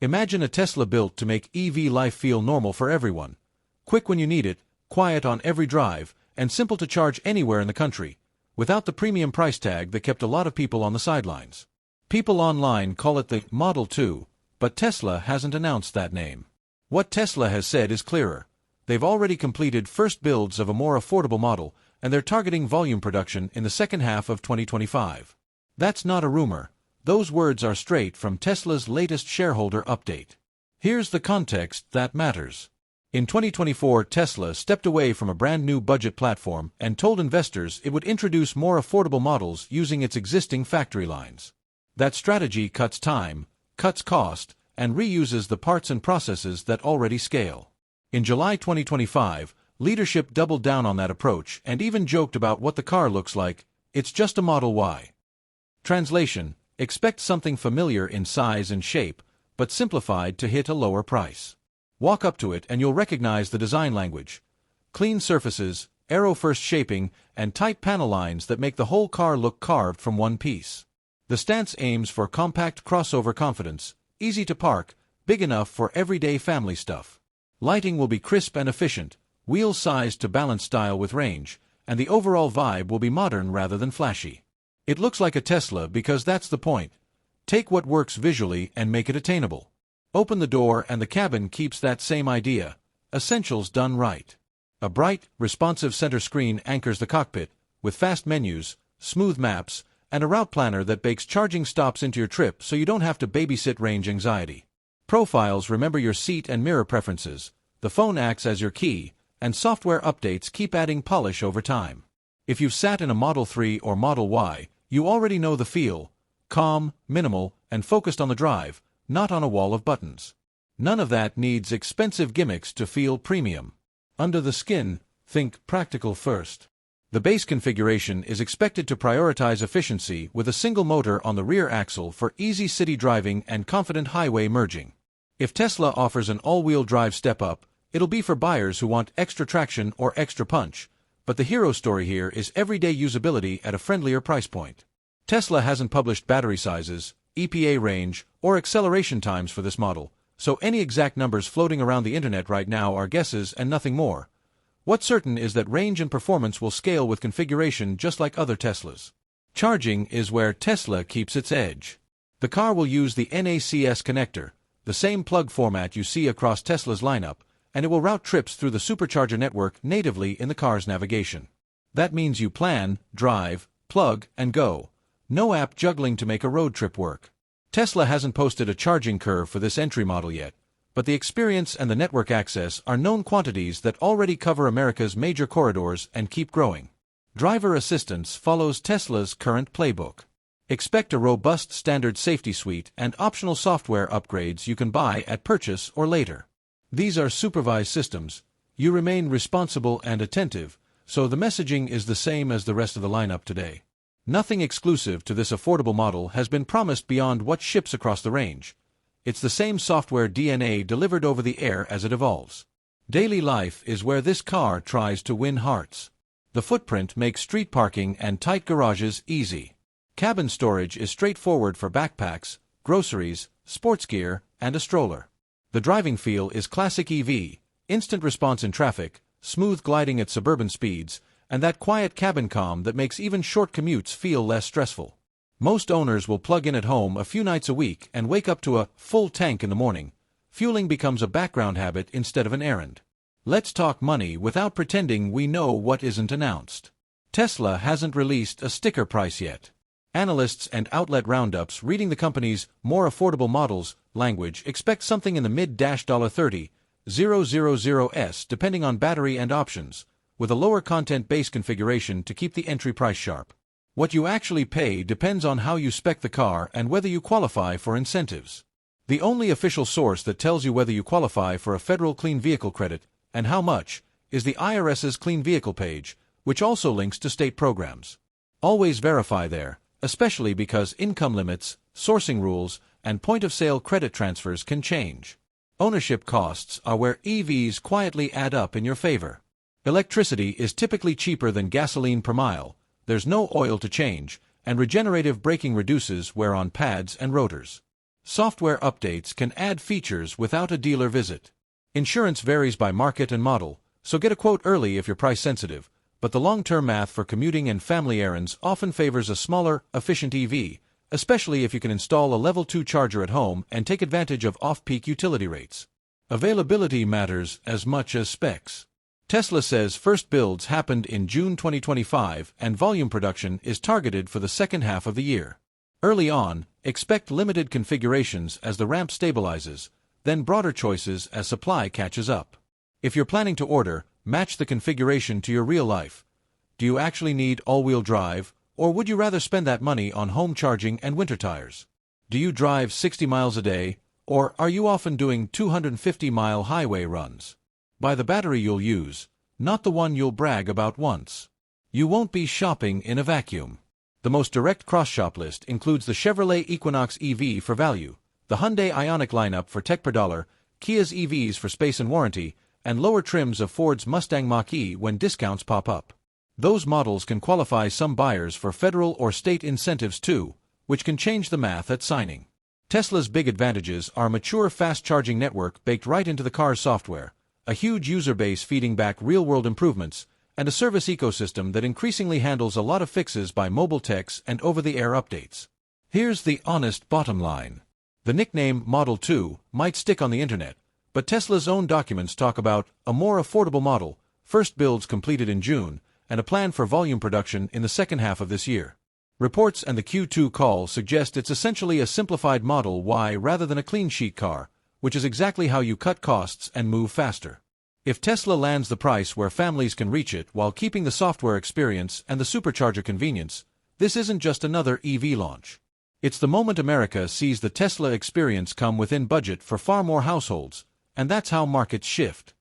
Imagine a Tesla built to make EV life feel normal for everyone. Quick when you need it, quiet on every drive, and simple to charge anywhere in the country, without the premium price tag that kept a lot of people on the sidelines. People online call it the Model 2, but Tesla hasn't announced that name. What Tesla has said is clearer. They've already completed first builds of a more affordable model, and they're targeting volume production in the second half of 2025. That's not a rumor. Those words are straight from Tesla's latest shareholder update. Here's the context that matters. In 2024, Tesla stepped away from a brand new budget platform and told investors it would introduce more affordable models using its existing factory lines. That strategy cuts time, cuts cost, and reuses the parts and processes that already scale. In July 2025, leadership doubled down on that approach and even joked about what the car looks like. It's just a Model Y. Translation: expect something familiar in size and shape, but simplified to hit a lower price. Walk up to it and you'll recognize the design language. Clean surfaces, aero-first shaping, and tight panel lines that make the whole car look carved from one piece. The stance aims for compact crossover confidence, easy to park, big enough for everyday family stuff. Lighting will be crisp and efficient, wheels sized to balance style with range, and the overall vibe will be modern rather than flashy. It looks like a Tesla because that's the point. Take what works visually and make it attainable. Open the door and the cabin keeps that same idea. Essentials done right. A bright, responsive center screen anchors the cockpit, with fast menus, smooth maps, and a route planner that bakes charging stops into your trip so you don't have to babysit range anxiety. Profiles remember your seat and mirror preferences, the phone acts as your key, and software updates keep adding polish over time. If you've sat in a Model 3 or Model Y, you already know the feel: calm, minimal, and focused on the drive, not on a wall of buttons. None of that needs expensive gimmicks to feel premium. Under the skin, think practical first. The base configuration is expected to prioritize efficiency with a single motor on the rear axle for easy city driving and confident highway merging. If Tesla offers an all-wheel drive step-up, it'll be for buyers who want extra traction or extra punch, but the hero story here is everyday usability at a friendlier price point. Tesla hasn't published battery sizes, EPA range, or acceleration times for this model, so any exact numbers floating around the internet right now are guesses and nothing more. What's certain is that range and performance will scale with configuration just like other Teslas. Charging is where Tesla keeps its edge. The car will use the NACS connector, the same plug format you see across Tesla's lineup, and it will route trips through the Supercharger network natively in the car's navigation. That means you plan, drive, plug, and go. No app juggling to make a road trip work. Tesla hasn't posted a charging curve for this entry model yet, but the experience and the network access are known quantities that already cover America's major corridors and keep growing. Driver assistance follows Tesla's current playbook. Expect a robust standard safety suite and optional software upgrades you can buy at purchase or later. These are supervised systems. You remain responsible and attentive, so the messaging is the same as the rest of the lineup today. Nothing exclusive to this affordable model has been promised beyond what ships across the range. It's the same software DNA delivered over the air as it evolves. Daily life is where this car tries to win hearts. The footprint makes street parking and tight garages easy. Cabin storage is straightforward for backpacks, groceries, sports gear, and a stroller. The driving feel is classic EV, instant response in traffic, smooth gliding at suburban speeds, and that quiet cabin calm that makes even short commutes feel less stressful. Most owners will plug in at home a few nights a week and wake up to a full tank in the morning. Fueling becomes a background habit instead of an errand. Let's talk money without pretending we know what isn't announced. Tesla hasn't released a sticker price yet. Analysts and outlet roundups reading the company's more affordable models language expect something in the mid-$30,000s depending on battery and options, with a lower content base configuration to keep the entry price sharp. What you actually pay depends on how you spec the car and whether you qualify for incentives. The only official source that tells you whether you qualify for a federal clean vehicle credit, and how much, is the IRS's Clean Vehicle page, which also links to state programs. Always verify there, especially because income limits, sourcing rules, and point-of-sale credit transfers can change. Ownership costs are where EVs quietly add up in your favor. Electricity is typically cheaper than gasoline per mile. There's no oil to change, and regenerative braking reduces wear on pads and rotors. Software updates can add features without a dealer visit. Insurance varies by market and model, so get a quote early if you're price sensitive, but the long-term math for commuting and family errands often favors a smaller, efficient EV, especially if you can install a level 2 charger at home and take advantage of off-peak utility rates. Availability matters as much as specs. Tesla says first builds happened in June 2025 and volume production is targeted for the second half of the year. Early on, expect limited configurations as the ramp stabilizes, then broader choices as supply catches up. If you're planning to order, match the configuration to your real life. Do you actually need all-wheel drive, or would you rather spend that money on home charging and winter tires? Do you drive 60 miles a day, or are you often doing 250-mile highway runs? Buy the battery you'll use, not the one you'll brag about once. You won't be shopping in a vacuum. The most direct cross-shop list includes the Chevrolet Equinox EV for value, the Hyundai Ioniq lineup for tech per dollar, Kia's EVs for space and warranty, and lower trims of Ford's Mustang Mach-E when discounts pop up. Those models can qualify some buyers for federal or state incentives too, which can change the math at signing. Tesla's big advantages are a mature fast-charging network baked right into the car's software, a huge user base feeding back real-world improvements, and a service ecosystem that increasingly handles a lot of fixes by mobile techs and over-the-air updates. Here's the honest bottom line. The nickname Model 2 might stick on the internet, but Tesla's own documents talk about a more affordable model, first builds completed in June, and a plan for volume production in the second half of this year. Reports and the Q2 call suggest it's essentially a simplified Model Y rather than a clean sheet car, which is exactly how you cut costs and move faster. If Tesla lands the price where families can reach it while keeping the software experience and the Supercharger convenience, this isn't just another EV launch. It's the moment America sees the Tesla experience come within budget for far more households, and that's how markets shift.